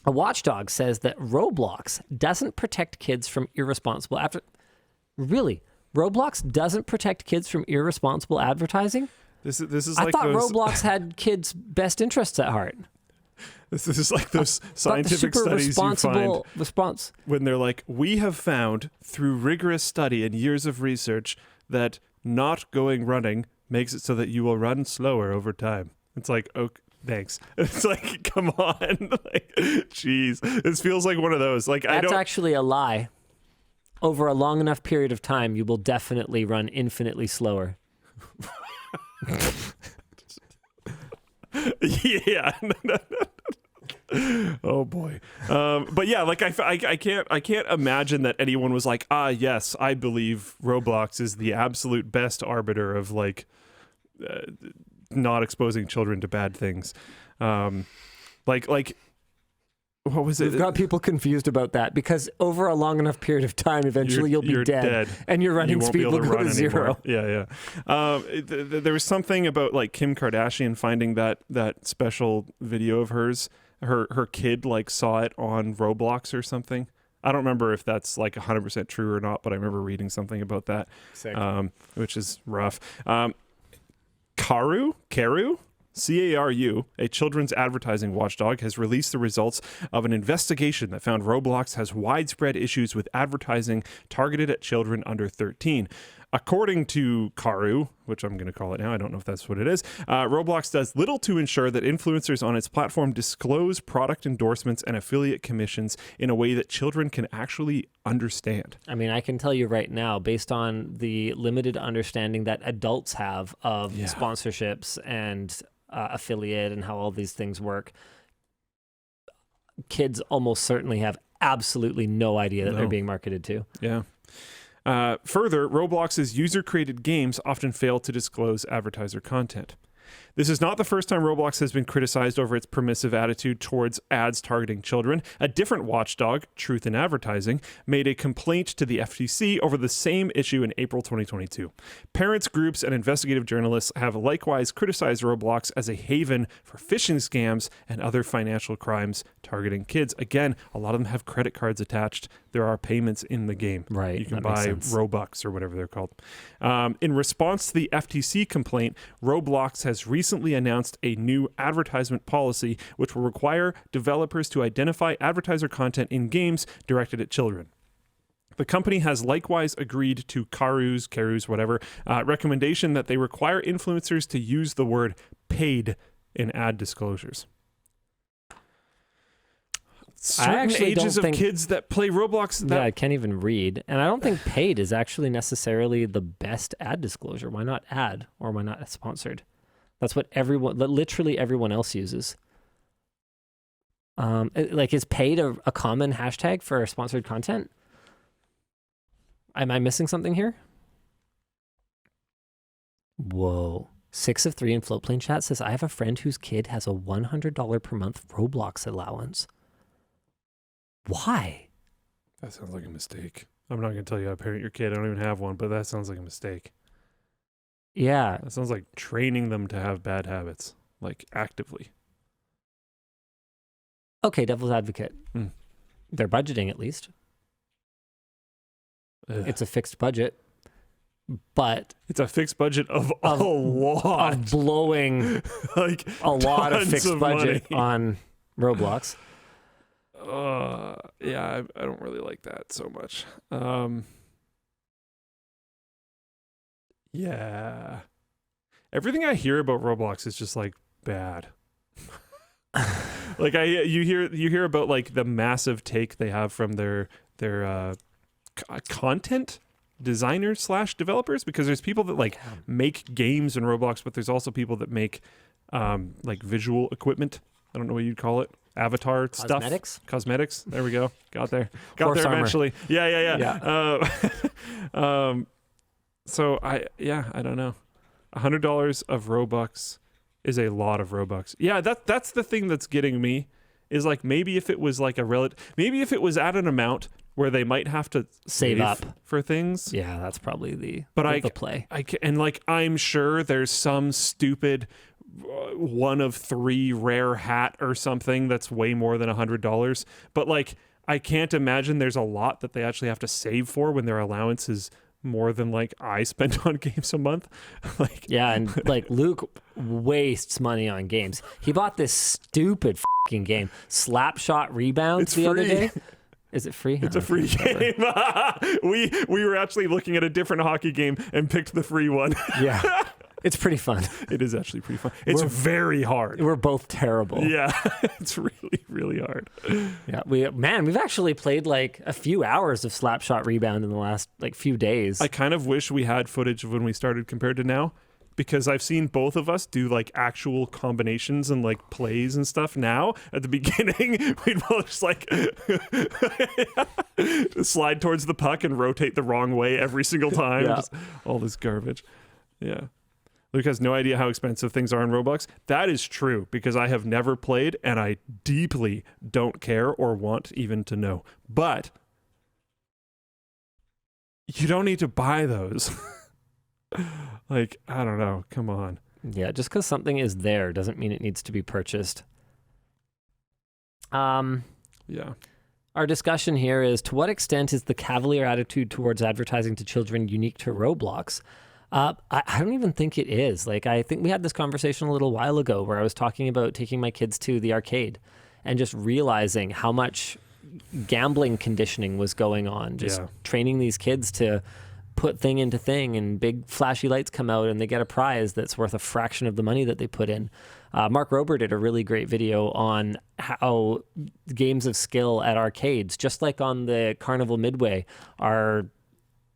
A watchdog says that Roblox doesn't protect kids from irresponsible Really? Roblox doesn't protect kids from irresponsible advertising? This is I like thought those, Roblox had kids' best interests at heart. This is like those scientific studies you find when they're like, we have found through rigorous study and years of research that not going running makes it so that you will run slower over time. It's like, okay, thanks. It's like, come on. Like, jeez. This feels like one of those. Like, That's actually a lie. Over a long enough period of time, you will definitely run infinitely slower. Yeah. Oh boy. But yeah, like I can't imagine that anyone was like, yes, I believe Roblox is the absolute best arbiter of like not exposing children to bad things. Like what was it? We've got people confused about that because over a long enough period of time, eventually you'll be dead and your running speed will go to zero. Yeah. There was something about like Kim Kardashian finding that special video of hers. Her kid like saw it on Roblox or something. I don't remember if that's like 100% true or not, but I remember reading something about that, which is rough. Caru, CARU, a children's advertising watchdog, has released the results of an investigation that found Roblox has widespread issues with advertising targeted at children under 13. According to Caru, which I'm going to call it now, I don't know if that's what it is, Roblox does little to ensure that influencers on its platform disclose product endorsements and affiliate commissions in a way that children can actually understand. I mean, I can tell you right now, based on the limited understanding that adults have of sponsorships and affiliate and how all these things work, kids almost certainly have absolutely no idea that they're being marketed to. Yeah. Further, Roblox's user-created games often fail to disclose advertiser content. This is not the first time Roblox has been criticized over its permissive attitude towards ads targeting children. A different watchdog, Truth in Advertising, made a complaint to the FTC over the same issue in April 2022. Parents, groups, and investigative journalists have likewise criticized Roblox as a haven for phishing scams and other financial crimes targeting kids. Again, a lot of them have credit cards attached. There are payments in the game. Right. You can buy Robux or whatever they're called. In response to the FTC complaint, Roblox has recently announced a new advertisement policy which will require developers to identify advertiser content in games directed at children. The company has likewise agreed to Caru's recommendation that they require influencers to use the word paid in ad disclosures. Certain ages of kids that play Roblox. I can't even read. And I don't think paid is actually necessarily the best ad disclosure. Why not ad or why not sponsored? That's what literally everyone else uses. Is paid a common hashtag for sponsored content? Am I missing something here? Whoa. 6 of 3 in Floatplane chat says, I have a friend whose kid has a $100 per month Roblox allowance. Why? That sounds like a mistake. I'm not going to tell you how to parent your kid. I don't even have one, but that sounds like a mistake. Yeah. That sounds like training them to have bad habits, like actively. Okay, devil's advocate. They're budgeting at least. Ugh. It's a fixed budget, but... It's a fixed budget of a lot. Of blowing like a lot of fixed budget on Roblox. Yeah, I don't really like that so much. Yeah. Everything I hear about Roblox is just like bad. Like you hear about like the massive take they have from their content designers / developers, because there's people that like make games in Roblox, but there's also people that make like visual equipment. I don't know what you'd call it. Avatar cosmetics. There we go. Got there eventually. Yeah. So I don't know. $100 of Robux is a lot of Robux. Yeah, that's the thing that's getting me, is like maybe if it was like maybe if it was at an amount where they might have to save up for things. Yeah, that's probably the play. And like I'm sure there's some stupid one of 3 rare hat or something that's way more than $100. But like, I can't imagine there's a lot that they actually have to save for when their allowance is more than like I spend on games a month. Like, Yeah, and like Luke wastes money on games. He bought this stupid fucking game, Slapshot Rebounds, It's the other free. day. Is it free? it's a free game. we were actually looking at a different hockey game and picked the free one. Yeah, it's pretty fun. It is actually pretty fun. It's We're- very hard. We're both terrible. Yeah, it's really, really hard. Yeah, we've actually played like a few hours of Slapshot Rebound in the last like few days. I kind of wish we had footage of when we started compared to now, because I've seen both of us do like actual combinations and like plays and stuff. Now at the beginning, we'd both just like slide towards the puck and rotate the wrong way every single time. Yeah. Just all this garbage. Yeah. Luke has no idea how expensive things are in Roblox. That is true, because I have never played and I deeply don't care or want even to know. But you don't need to buy those. Like, I don't know. Come on. Yeah, just because something is there doesn't mean it needs to be purchased. Yeah. Our discussion here is, to what extent is the cavalier attitude towards advertising to children unique to Roblox? I don't even think it is. Like, I think we had this conversation a little while ago where I was talking about taking my kids to the arcade and just realizing how much gambling conditioning was going on. Just Yeah. training these kids to put thing into thing, and big flashy lights come out and they get a prize that's worth a fraction of the money that they put in. Mark Rober did a really great video on how games of skill at arcades, just like on the Carnival Midway, are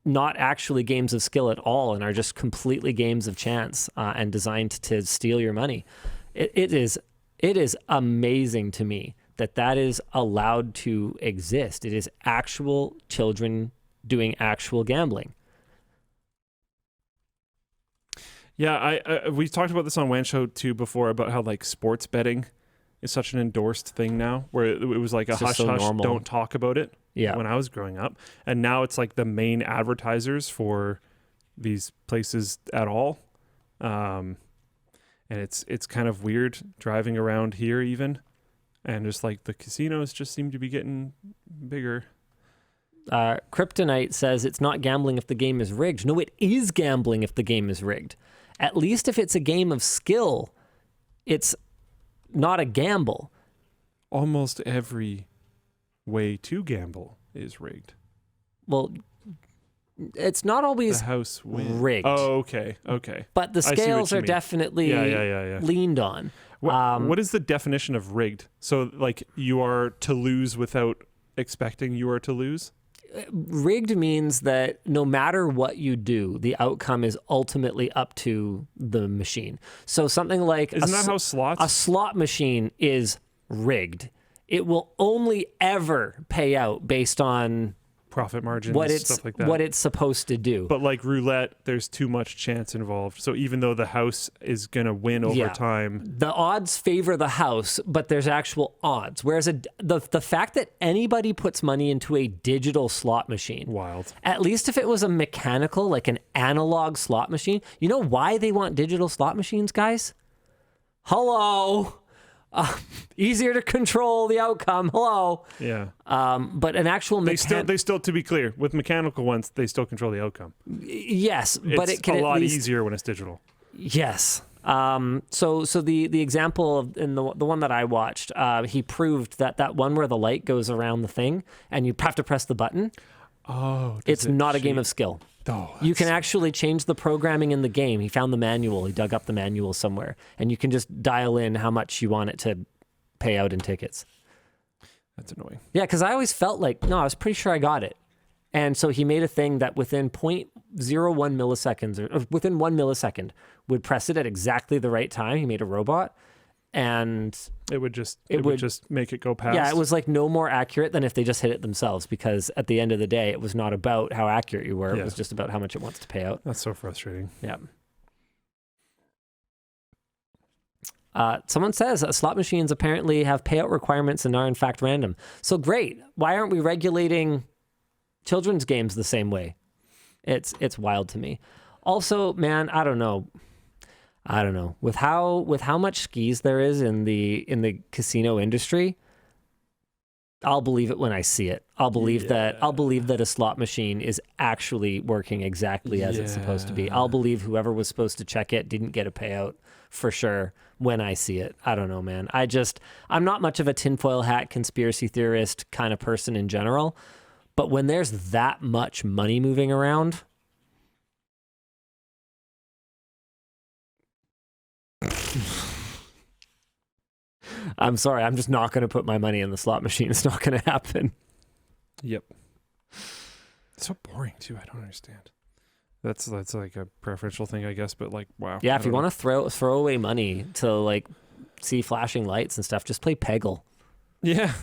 not actually games of skill at all and are just completely games of chance and designed to steal your money. It is amazing to me that is allowed to exist. It is actual children doing actual gambling. Yeah, we talked about this on WAN Show too before, about how like sports betting is such an endorsed thing now, where it was like a It's just hush so hush, normal. don't talk about it. Yeah. When I was growing up, and now it's like the main advertisers for these places at all. And it's kind of weird driving around here even, and just like the casinos just seem to be getting bigger. Kryptonite says it's not gambling if the game is rigged. No, it is gambling if the game is rigged. At least if it's a game of skill, it's not a gamble. Almost every way to gamble is rigged. Well, it's not always The house wins. rigged. Oh, okay. But the I see what scales you are mean. definitely Yeah. leaned on. What is the definition of rigged? So, like, you are to lose without expecting you are to lose? Rigged means that no matter what you do, the outcome is ultimately up to the machine. So something like Isn't that how slots? a slot machine is rigged. It will only ever pay out based on Profit margins, stuff like that. what it's supposed to do. But like roulette, there's too much chance involved. So even though the house is going to win over Yeah. time. The odds favor the house, but there's actual odds. Whereas the fact that anybody puts money into a digital slot machine, Wild. at least if it was a mechanical, like an analog slot machine, you know why they want digital slot machines, guys? Hello. Easier to control the outcome. Hello. Yeah. But an actual They still, to be clear, with mechanical ones, they still control the outcome. yes, but It's it can a lot at least easier when it's digital. Yes. So the example of in the one that I watched, he proved that one where the light goes around the thing and you have to press the button. Oh, It's not a game of skill. Oh, You can actually change the programming in the game. He found the manual. He dug up the manual somewhere, and you can just dial in how much you want it to pay out in tickets. that's annoying. Yeah, because I always felt like, no, I was pretty sure I got it. And so he made a thing that within 0.01 milliseconds, or within 1 millisecond, would press it at exactly the right time. He made a robot, and It would just make it go past. yeah, it was like no more accurate than if they just hit it themselves, because at the end of the day, it was not about how accurate you were. Yeah. It was just about how much it wants to pay out. That's so frustrating. Yeah. Someone says slot machines apparently have payout requirements and are in fact random. So great. Why aren't we regulating children's games the same way? It's wild to me. Also, man, I don't know. I don't know. With how much skis there is in the casino industry, I'll believe it when I see it. I'll believe that a slot machine is actually working exactly as it's supposed to be. I'll believe whoever was supposed to check it didn't get a payout for sure when I see it. I don't know, man. I'm not much of a tinfoil hat conspiracy theorist kind of person in general, but when there's that much money moving around, I'm sorry, I'm just not going to put my money in the slot machine. It's not going to happen. Yep. It's so boring too. I don't understand. That's like a preferential thing, I guess. But like, wow. Yeah, if you want to throw away money to like see flashing lights and stuff, just play Peggle. Yeah.